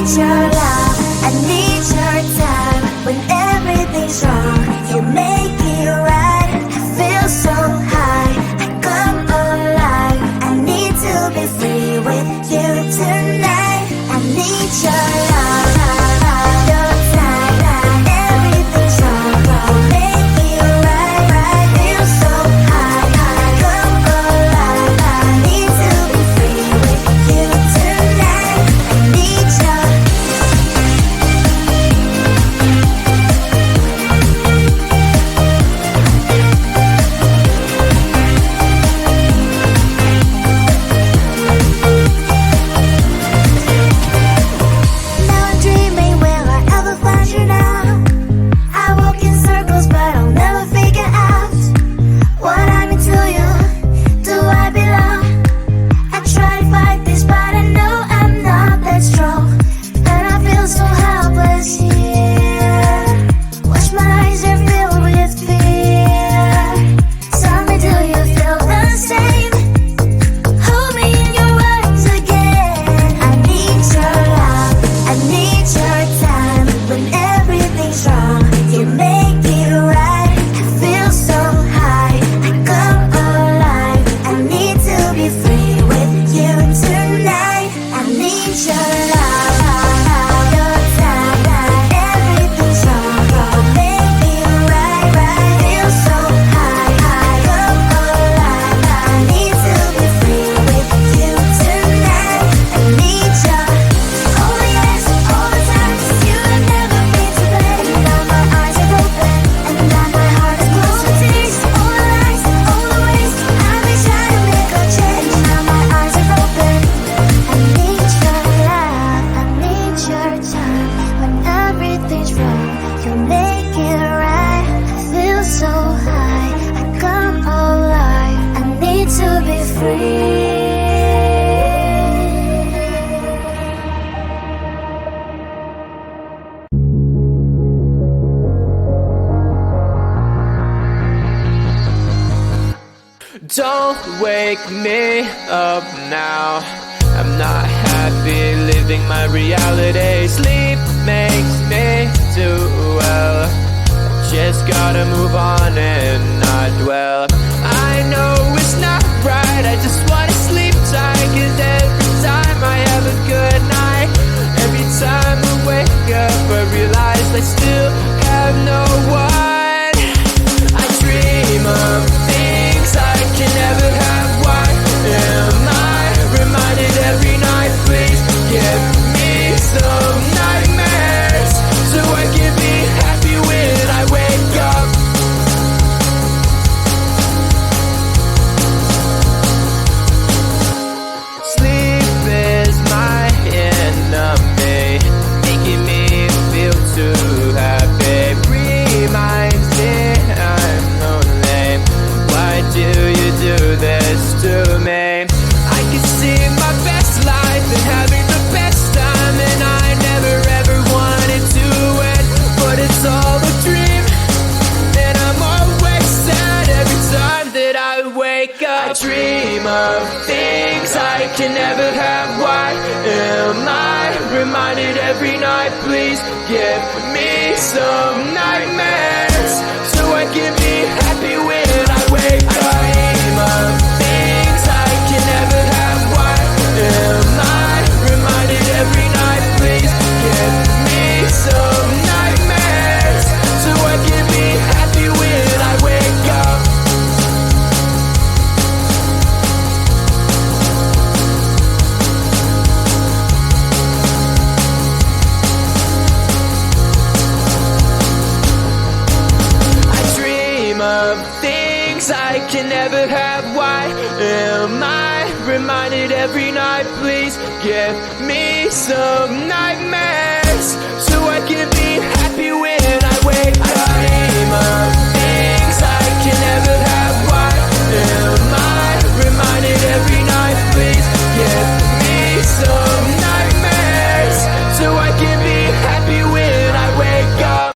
need your love, I need your time. When everything's wrong, you make it right. I feel so high, I come alive. I need to be free with you tonight. I need your love, your time. Everything's wrong, you make it right. I feel so high, I come alive. I need to be free with you tonight. I need your Now I'm dreaming, will I ever find you now? I walk in circles, but I'll never figure out what I'm into you. Do I belong? I try to fight this, but I know I'm not that strong. And I feel so helpless here. Watch my eyes are filled with fear. Tell me, do you feel the same? Hold me in your arms again. I need your love, I need your time. When everything's wrong, you make it right. I feel so high, I come alive. I need to be free with you tonight. I need your love, your time. Everything's wrong, make it right. I feel so high, I come alive. I need to be free with you tonight. I need your all the yes, all the time. You have never been to blame. Now my eyes are open, and now my heart is closed to tears. All the lies, all the ways I've been trying to make a change. Now my eyes are open. I need your love, I need your time. When everything's wrong, you make it right. I feel so high, I come alive. I need to be free. Don't wake me up now. I'm not happy living my reality. Sleep makes me do well. Just gotta move on and not dwell. I know it's not right, I just wanna sleep tight. 'Cause every time I have a good night, every time I wake up I realize I still have no one. I dream of things I can never have. Why am I reminded every night? Please give me some nightmares so I can be happy when I wake up. Sleep is my enemy, making me feel too happy. Reminds me I'm lonely. Why do you do this to me? I can see my best life and having the best time, and I never ever wanted to end, but it's all a dream, and I'm always sad every time that I wake up. I dream of things I can never have. Why am I reminded every night? Please give me some nightmares so I can be happy when I wake up. I dream of things I can never have. Why am I reminded every night? Please give me some nightmares so I can be happy when I wake up. I dream of things I can never have. Why am I reminded every night? Please give me some nightmares so I can be happy when I wake up. I dream of things I can never have. Why am I reminded every night? Please give me some nightmares so I can be happy when I wake up.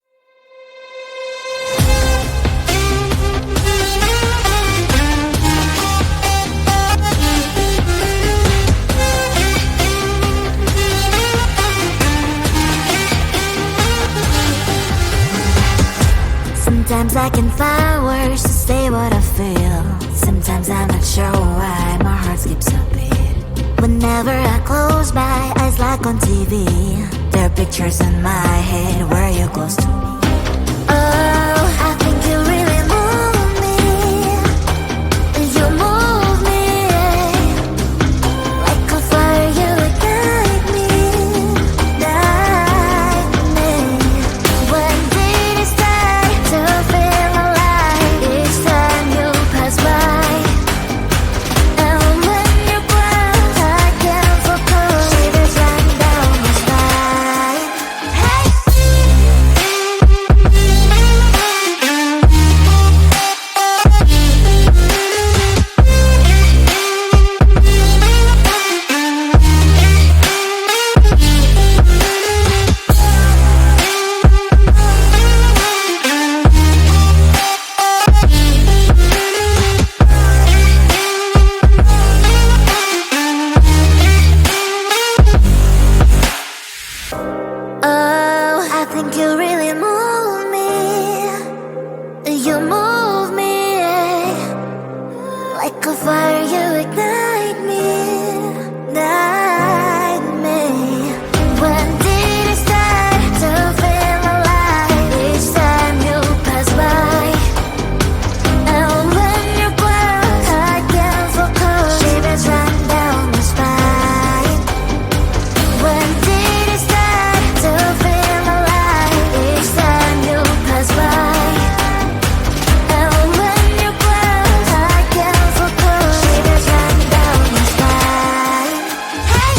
Sometimes I can find words to say what I feel. Sometimes I'm not sure why my heart skips a beat. Whenever I close my eyes like on TV, there are pictures in my head where you're close to me. Oh, I think you really move me. You move me like a fire, you ignite me, ignite me. When did it start to feel alive? Each time you pass by, and when you close, I can't focus. Shivers run down my spine. Hey. Oh, I think you really move me. You move me like a fire, you ignite me, ignite me. When did it start to feel alive? Each time you pass by, and when you're close, I can't focus. Shivers run down my spine. When did it start to feel alive? Each time you pass by, and when you're close, I can't focus. Shivers run down my spine. Hey.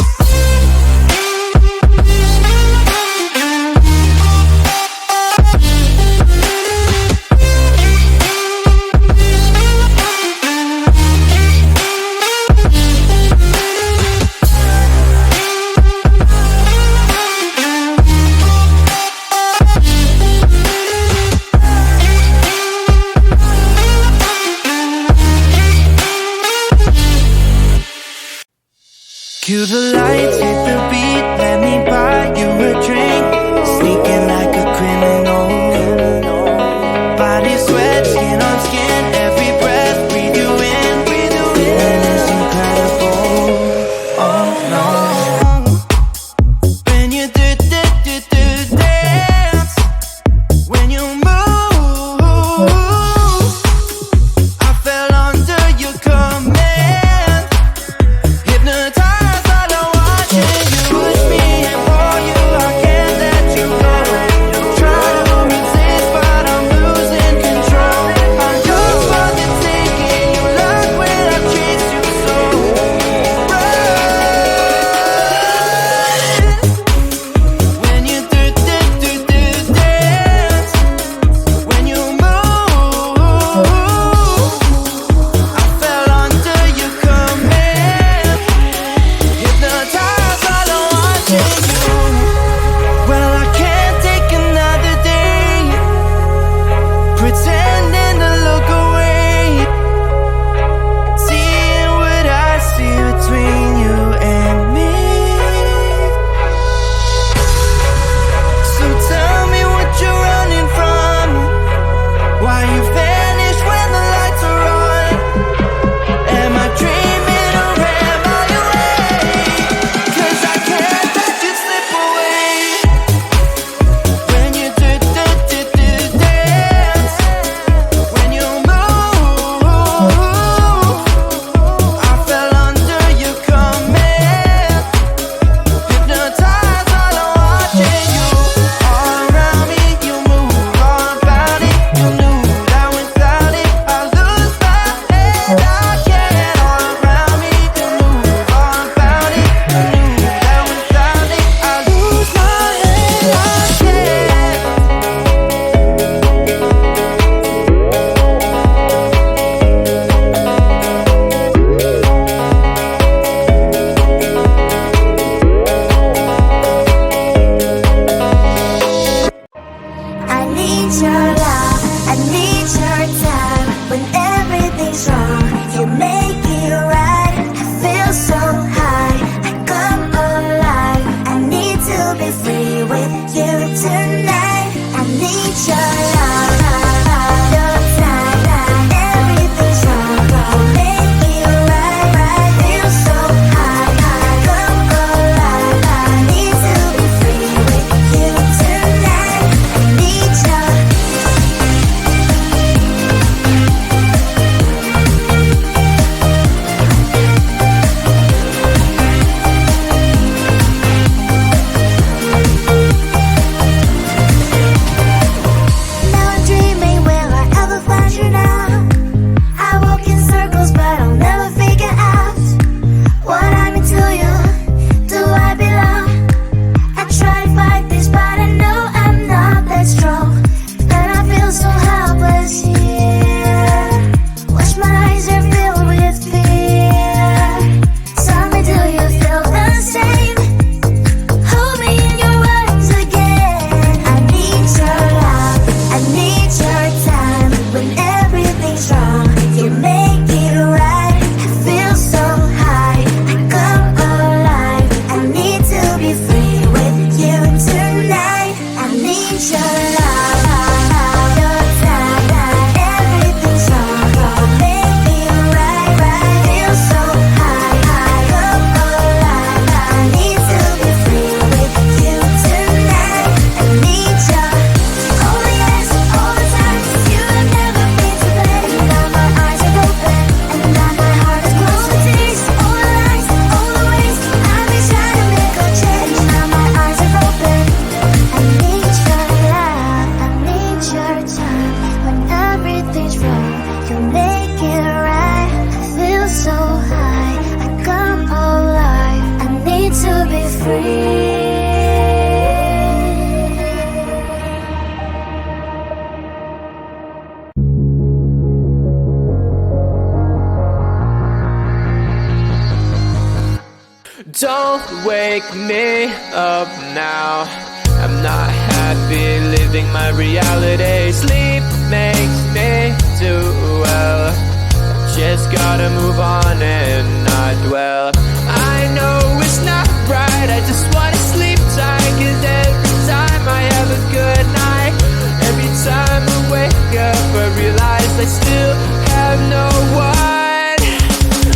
Cue the lights, hit the beat, let me buy you a drink. Sneaking like a criminal. Body sweat, skin on skin, every breath, breathe you in. Feeling is incredible. Oh no. When you do dance, when you move, I fell under your command. Hypnotized, all I want be free with you tonight. I need your love, your time, everything's wrong. Make me right, feel so high, come alive. I need to be free with you tonight. I need your all the yes, all the time. You have never been to blame. Now my eyes are open and now my heart is closed. All the tears, all the lies, all the ways I've been trying to make a change. Now my eyes are open. I need your love, I need your time. When everything's wrong, you make it right. I feel so high, I come alive. I need to be free. Don't wake me up now. I'm not happy living my reality. Sleep makes me do well. Just gotta move on and not dwell. I know it's not right, I just wanna sleep tight. Cause every time I have a good night, every time I wake up I realize I still have no one.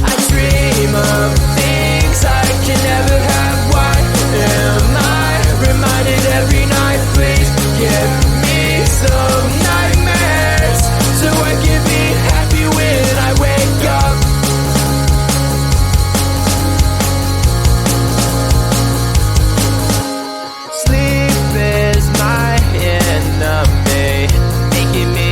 I dream of things I can never have. Why am I reminded every night? Please give me some nightmares so I can be happy when I wake up. Sleep is my enemy, making me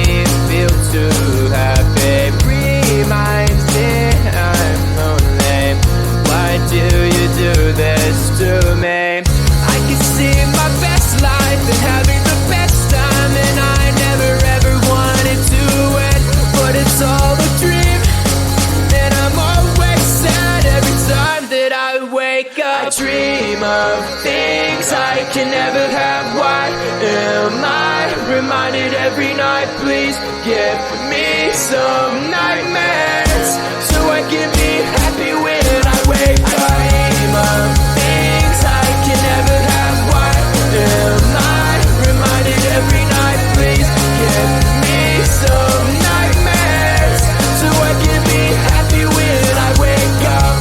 feel too happy. Reminds me I'm lonely. Why do you do this to me? I can see my best life and having the best time, and I never ever wanted to end, but it's all a dream, and I'm always sad every time that I wake up. I dream of things I can never have. Why am I reminded every night? Please give me some nightmares so I can be happy when I wake up. I dream of things I can never have. Why am I reminded every night? Please give me some nightmares so I can be happy when I wake up.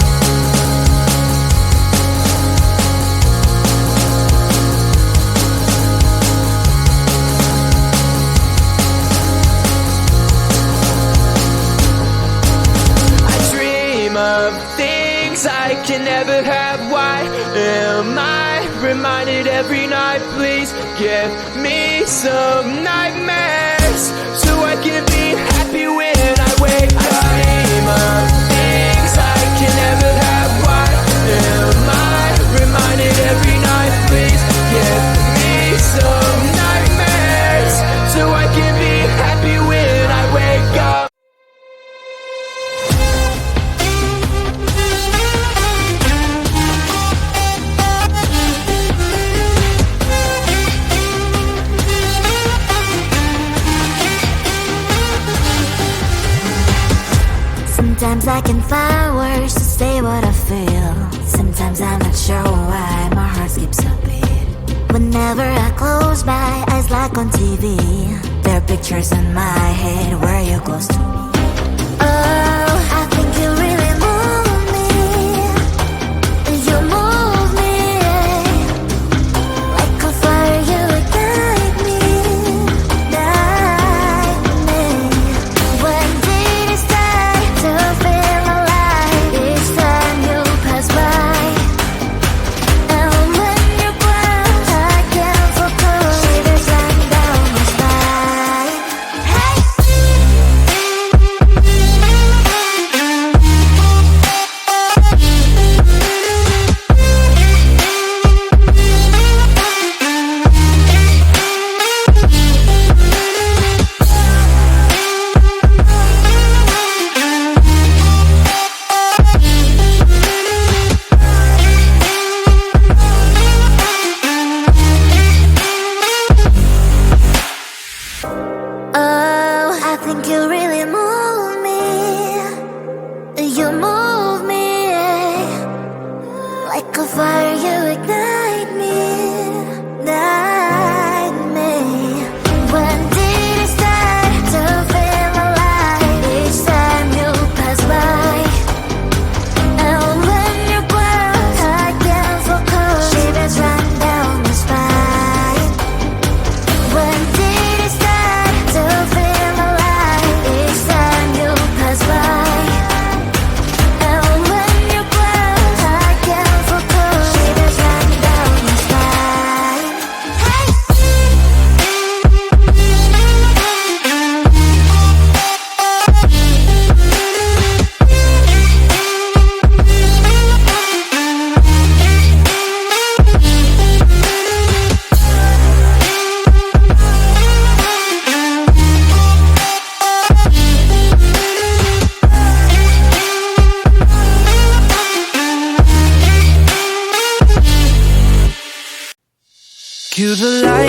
I dream of things I can never have. Why am I reminded every night? Please give me some nightmares so I can be happy when I wake up. I dream of things I can never have. Why am I reminded every night? Please give me some nightmares so I can be happy when I wake up. Sometimes I can find words to say what I feel. Sometimes I'm not sure why my heart skips a beat. Whenever I close my eyes like on TV, there are pictures in my head where you're close to me. Oh, I think you really move me. You move me like a fire, you guide me, guide me. When day start to feel alive, each time you pass by, and when you're gone, I can't focus. Shivers running down my spine. Hey. Cue the lights.